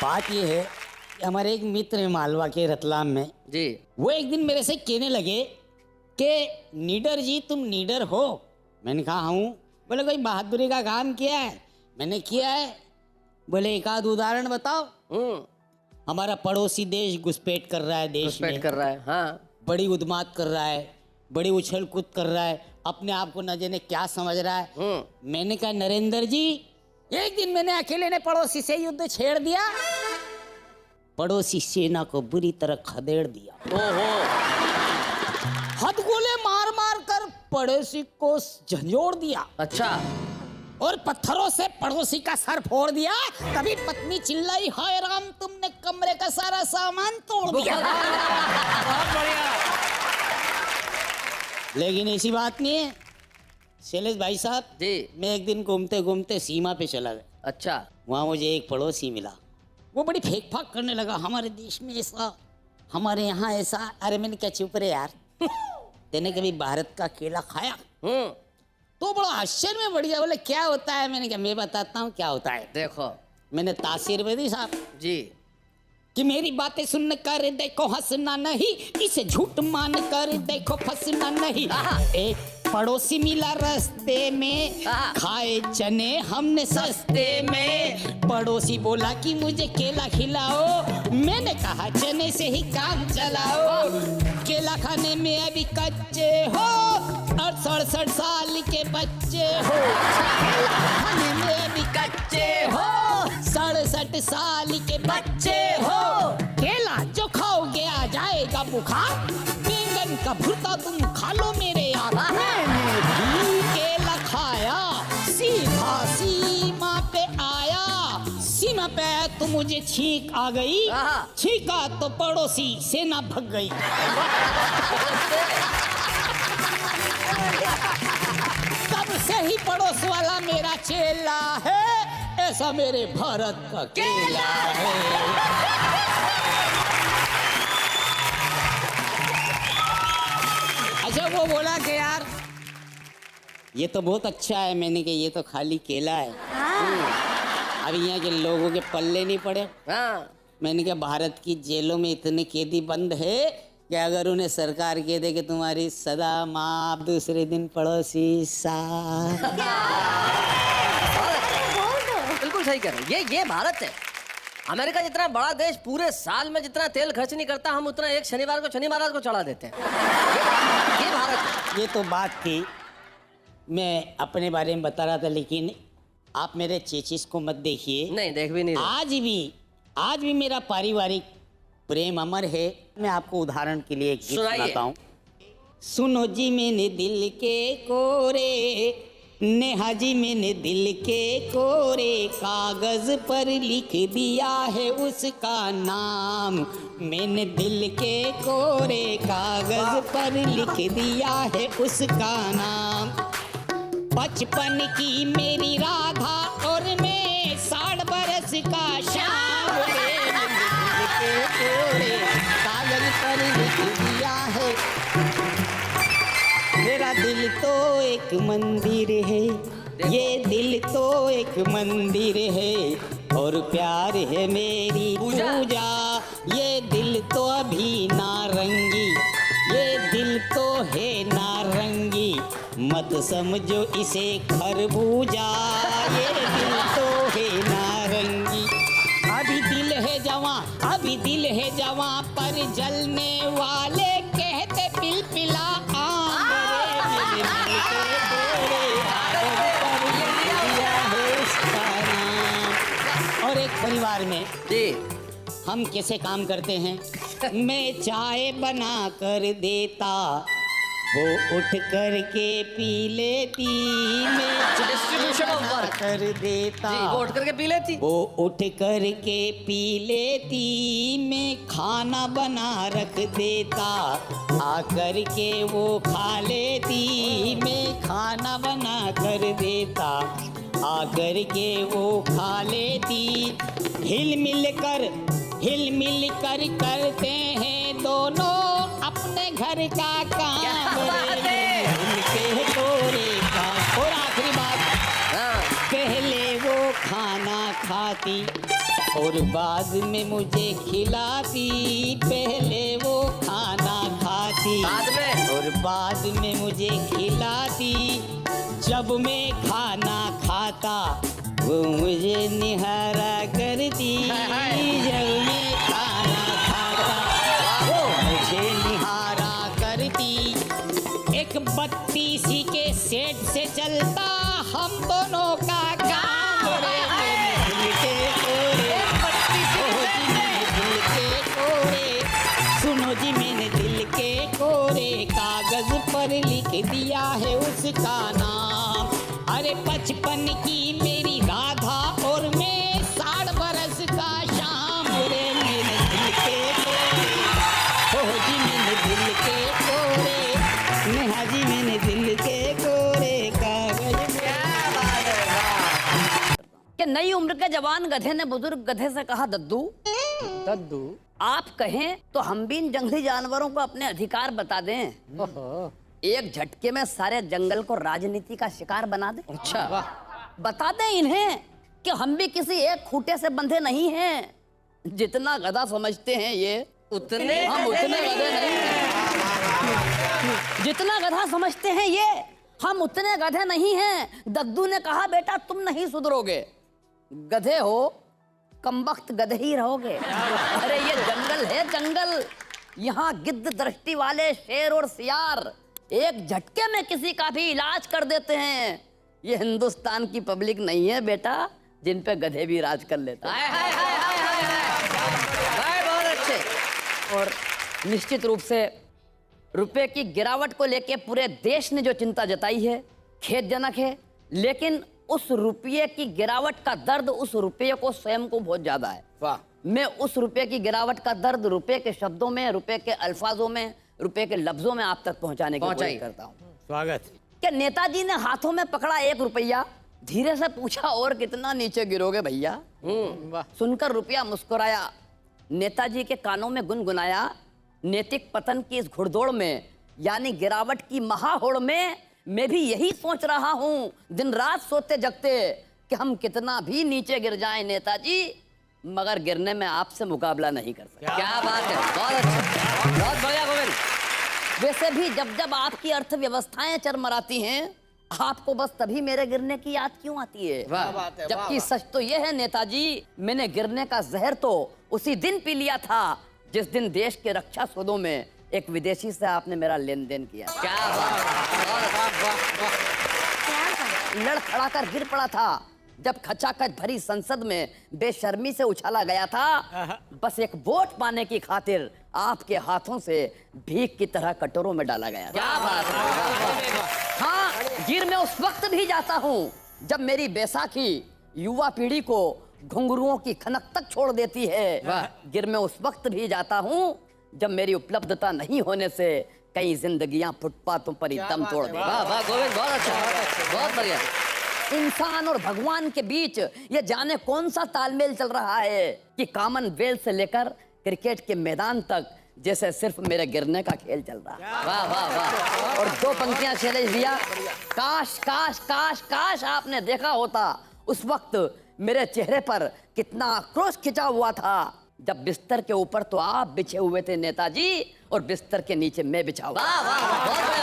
बात ये है कि हमारे एक मित्र हैं मालवा के रतलाम में जी। वो एक दिन मेरे से कहने लगे कि नीडर जी तुम नीडर हो। मैंने कहा हूँ। बोले कोई बहादुरी का काम किया है? मैंने किया है। बोले एक आध उदाहरण बताओ। हमारा पड़ोसी देश घुसपैठ कर रहा है, देश में कर रहा है। हाँ, बड़ी उद्मात कर रहा है, बड़ी उछल कूद कर रहा है, अपने आप को न जाने क्या समझ रहा है। मैंने कहा नरेंद्र जी एक दिन मैंने अकेले ने पड़ोसी से युद्ध छेड़ दिया, पड़ोसी सेना को बुरी तरह खदेड़ दिया। ओहो। हथगोले मार मार कर पड़ोसी को झंझोड़ दिया। अच्छा। और पत्थरों से पड़ोसी का सर फोड़ दिया। तभी पत्नी चिल्लाई हाय राम तुमने कमरे का सारा सामान तोड़ दिया। बहुत बढ़िया। लेकिन ऐसी बात नहीं है शैलेश भाई साहब जी। मैं एक दिन घूमते घूमते सीमा पे चला गया। अच्छा। वहाँ मुझे एक पड़ोसी मिला, वो बड़ी फेंक फाक करने लगा हमारे देश में ऐसा, हमारे यहाँ ऐसा। अरे मैंने क्या चुप रहे यार तेने कभी भारत का केला खाया? तो बड़ा आश्चर्य में बढ़ गया। बोले क्या होता है? मैंने कहा मैं बताता हूँ क्या होता है। देखो मैंने तासीर में दी साहब जी कि मेरी बातें सुन कर देखो हंसना नहीं, इसे झूठ मान कर देखो फंसना नहीं। एक पड़ोसी मिला रास्ते में, खाए चने हमने सस्ते में। पड़ोसी बोला कि मुझे केला खिलाओ, मैंने कहा चने से ही काम चलाओ। केला खाने में अभी कच्चे हो और 67 साल के बच्चे हो। केला खाने में अभी कच्चे हो, 67 साल के बच्चे हो। केला जो खाओगे आ जाएगा बुखार, बैंगन का भुर्ता तुम खा लो मेरे यार। मैंने भी केला खाया, सीधा सीमा पे आया। सीमा पे तो मुझे छींक आ गई, छींका तो पड़ोसी सेना भग गई। तब से ही पड़ोस वाला मेरा चेला है, ऐसा मेरे भारत का केला है। अच्छा वो बोला कि यार ये तो बहुत अच्छा है। मैंने कहा ये तो खाली केला है। अब यहाँ के लोगों के पल्ले नहीं पड़े। मैंने कहा भारत की जेलों में इतने कैदी बंद है कि अगर उन्हें सरकार कह दे कि तुम्हारी सदा माफ, दूसरे दिन पड़ोसी सा। बिल्कुल सही कह रहे हैं। ये भारत है। अमेरिका जितना बड़ा देश पूरे साल में जितना तेल खर्च नहीं करता, हम उतना एक शनिवार को शनि महाराज को चढ़ा देते हैं। ये भारत है। ये तो बात थी, मैं अपने बारे में बता रहा था, लेकिन आप मेरे चेचिस को मत देखिए। नहीं देख भी नहीं। आज भी मेरा पारिवारिक प्रेम अमर है। मैं आपको उदाहरण के लिए एक गीत सुनाता हूँ। सुनो जी मैंने दिल के कोरे, नेहा जी मैंने दिल के कोरे, कागज पर लिख दिया है उसका नाम। मैंने दिल के कोरे कागज पर लिख दिया है उसका नाम। बचपन की मेरी राधा और मैं 60 बरस का श्याम। दिल के कोरे कागज पर लिख दिया है। मेरा दिल तो एक मंदिर है, ये दिल तो एक मंदिर है, और प्यार है मेरी पूजा। ये दिल तो अभी नारंगी, ये दिल तो है नारंगी, मत समझो इसे खरबूजा। ये दिल तो है नारंगी। अभी दिल है जवां, अभी दिल है जवां, पर जलने वाले कहते पिलपिला आम। और एक परिवार में जी हम कैसे काम करते हैं। मैं चाय बना कर देता, वो उठ कर के पी लेती। मैं Distribution of work. कर देता जी, वो उठ करके पी लेती। वो उठ कर के पी लेती। मैं खाना बना रख देता, आकर के वो खा लेती। मैं खाना बना कर देता, आकर के वो खा लेती। हिल मिल कर करते हैं दोनों अपने घर का काम। मिलके कोरे का। और आखिरी बात, पहले वो खाना खा खाती और बाद में मुझे खिलाती, पहले वो खाना खाती बाद में और बाद में मुझे खिलाती, जब मैं खाना खाता वो मुझे निहारा करती, जब मैं खाना खाता वो मुझे निहारा करती। एक बत्ती सी के सेट से चलता हम दोनों का काम रे, मेरे दिल के कोरे, ओ जी मेरे दिल के कोरे, सुनो जी मैंने दिल के कोरे, कागज पर लिख दिया है उसका नाम। अरे 55 की मेरी राधा और मैं 60 बरस का श्याम रे, मेरे दिल के कोरे, ओ जी मैंने दिल के कोरे, नेहा जी मैंने दिल के कोरे, कागज कि नई उम्र के जवान गधे ने बुजुर्ग गधे से कहा, दद्दू दद्दू आप कहें तो हम भी इन जंगली जानवरों को अपने अधिकार बता दें, एक झटके में सारे जंगल को राजनीति का शिकार बना दें। अच्छा बता दें इन्हें कि हम भी किसी एक खूंटे से बंधे नहीं हैं, जितना गधा समझते हैं ये उतने हम उतने गधे नहीं हैं, जितना गधा समझते हैं ये हम उतने गधे नहीं हैं। दद्दू ने कहा, बेटा तुम नहीं सुधरोगे, गधे हो कमबख्त गधे ही रहोगे। अरे ये जंगल है जंगल, यहाँ गिद्ध दृष्टि वाले शेर और सियार एक झटके में किसी का भी इलाज कर देते हैं। ये हिंदुस्तान की पब्लिक नहीं है बेटा जिन पे गधे भी राज कर लेते हैं। हाय हाय हाय हाय हाय हाय हाय, बहुत अच्छे। और निश्चित रूप से रुपए की गिरावट को लेके पूरे देश ने जो चिंता जताई है खेदजनक है, लेकिन उस रुपये की गिरावट का दर्द उस रुपये को स्वयं को बहुत ज्यादा है। वाह, मैं उस रुपये की गिरावट का दर्द रुपये के शब्दों में, रुपये के अल्फाजों में, रुपये के लफ्जों में आप तक पहुंचाने की कोशिश करता हूँ। स्वागत। कि नेताजी ने हाथों में पकड़ा 1 रुपया, धीरे से पूछा, और कितना नीचे गिरोगे भैया? सुनकर रुपया मुस्कुराया, नेताजी के कानों में गुनगुनाया, नैतिक पतन की इस घुड़दौड़ में यानी गिरावट की महाहोड़ में मैं भी यही सोच रहा हूँ दिन रात सोते जगते कि हम कितना भी नीचे गिर जाएं नेताजी, मगर गिरने में आपसे मुकाबला नहीं कर सकते। क्या बात है, बहुत अच्छा, बहुत बढ़िया गोविंद। वैसे भी जब जब आपकी अर्थव्यवस्थाएं चरमराती हैं, आपको बस तभी मेरे गिरने की याद क्यों आती है? जबकि सच तो यह है नेताजी, मैंने गिरने का जहर तो उसी दिन पी लिया था जिस दिन देश के रक्षा सौदों में एक विदेशी से आपने मेरा लेन देन किया। क्या लड़खड़ा कर गिर पड़ा था जब खचाखच भरी संसद में बेशर्मी से उछाला गया था, बस एक वोट पाने की खातिर आपके हाथों से भीख की तरह कटोरों में डाला गया। क्या बात है। हाँ, गिर मैं उस वक्त भी जाता हूँ जब मेरी बैसाखी युवा पीढ़ी को घुंघरुओं की खनक तक छोड़ देती है। गिर मैं उस वक्त भी जाता हूँ जब मेरी उपलब्धता नहीं होने से कई जिंदगियां फुटपाथों पर ही दम तोड़ दे। वाह वाह गोविंद, बहुत अच्छा, बहुत बढ़िया। इंसान और भगवान के बीच ये जाने कौन सा तालमेल चल रहा है कि कॉमनवेल्थ से लेकर क्रिकेट के मैदान तक जैसे सिर्फ मेरे गिरने का खेल चल रहा है। वाह वाह वाह। और 2 पंक्तियां शैलेश भैया, काश काश काश काश आपने देखा होता उस वक्त मेरे चेहरे पर कितना आक्रोश खिंचा हुआ था जब बिस्तर के ऊपर तो आप बिछे हुए थे नेताजी और बिस्तर के नीचे मैं बिछा हुआ। वाह वाह, बहुत बढ़िया।